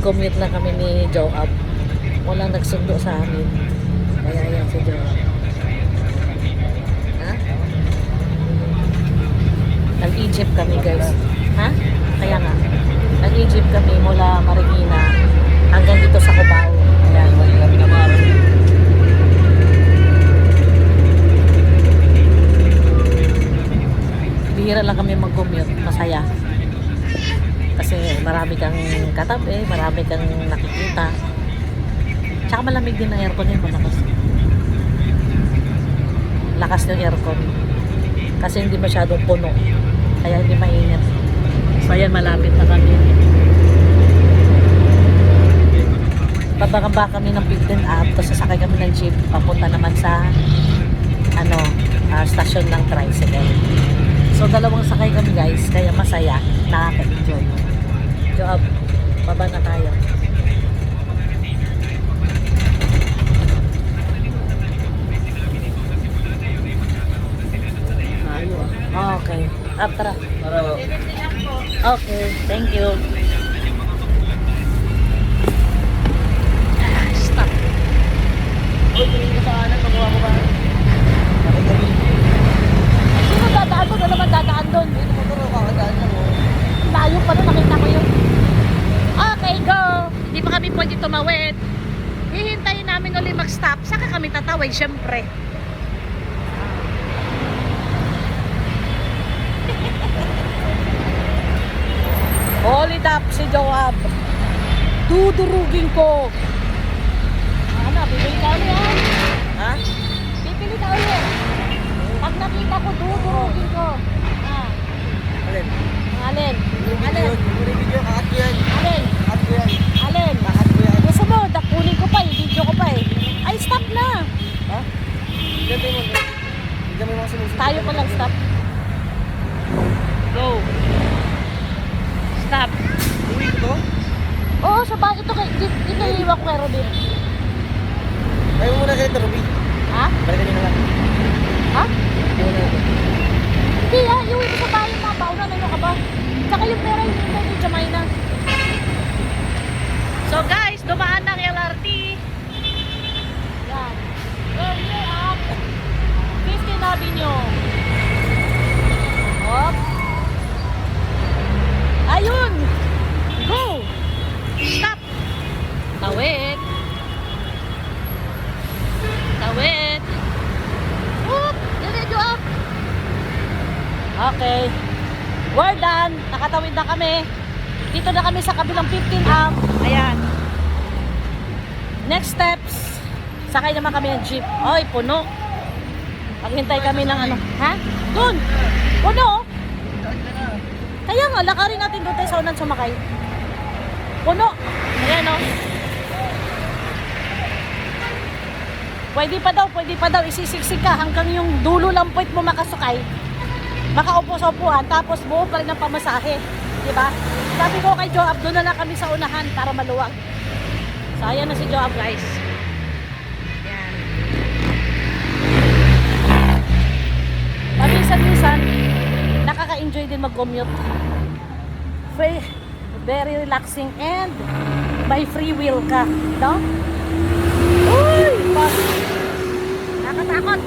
Nag-commute na kami ni Joab. Walang nagsundo sa amin. Kaya yan si Joab. Ha? Nag-Egypt kami guys. Ha? Kaya nga. Nag-Egypt kami mula Marikina hanggang dito sa Cubao. Ayan. Bihira lang kami mag-commute. Masaya. Kasi marami kang katabi, marami kang nakikita. Tsaka malamig din ang aircon yun, malakas. Lakas ng aircon. Kasi hindi masyadong puno. Kaya hindi mainit. So ayan, malapit na kami. Bababa kami ng 15 up, tapos sasakay kami ng jeep. Papunta naman sa stasyon ng tricycle. So dalawang sakay kami guys, kaya masaya. Nakaka-enjoy. Joab, baba na tayo. Okay. Tara. Okay, thank you. Stop. Uy, tingin ka sa kanan, magawa ko ba? Sino dadaan mo? Doon naman dadaan doon. Dito mo doon, kakadaan lang mo. Layo pa doon, nakita ko yun. Okay, go! Hindi pa kami pwede tumawid. Hihintayin namin ulit mag-stop. Saka kami tatawid, syempre. Hold up si Joab. Dudurugin ko. Ano, bibili ka ulit yan? Ha? Bibili ka ulit. Pag nakita ko, dudurugin ko. Alin? Alin? Alin? Alin? Alin? Gusto mo, kunin ko pa eh, video ko pa eh. Ay, stop na. Ha? Tayo pa lang, stop. Go. Stop. Uwi ko to? Oo, sa bakit ito iiwan ko kay Robin. Ayaw mo muna kayo ito, Ruby. Ha? Balikan nyo na lang. Ha? Ayaw mo na ito. Hindi ah, iuwi ko sa bahay mga bauna. Ano ka ba? Tsaka yung pera yung hintay ni Jamaina. So guys, dumaan ng LRT. Yan. Earlier up. 15 Avenue. Hop. Ayun! Go! Stop! Tawid! Tawid! Whoop! Diretso up! Okay. We're done. Nakatawid na kami. Dito na kami sa kabilang 15 up. Ayan. Next steps. Sakay naman kami ng jeep. Oy, puno. Maghintay kami ng ano. Ha? Doon! Puno! Kaya nga, lakarin natin doon tayo sa unang sumakay. Puno. Ayan o. Pwede pa daw. Isisiksik ka hanggang yung dulo ng puwit mo makasukay. Makaupo sa upuan, tapos buo pa rin ang pamasahe. Diba? Sabi ko kay Joab, doon na lang kami sa unahan para maluwag. So, ayan na si Joab guys. Yan. Paminsan-minsan, nakaka-enjoy din mag-commute. Very relaxing and by free will ka, no? Uy! Nakatakot.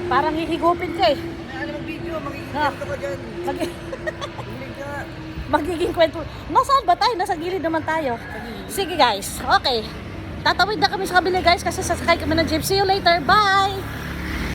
Parang hihigupin ka eh. Ano mag-video? Magiging kwento ka dyan. Magiging kwento. Nasaan ba tayo? Nasa gilid naman tayo. Sige guys, okay. Tatawid na kami sa kabila guys kasi sasakay kami ng jeep. See you later. Bye!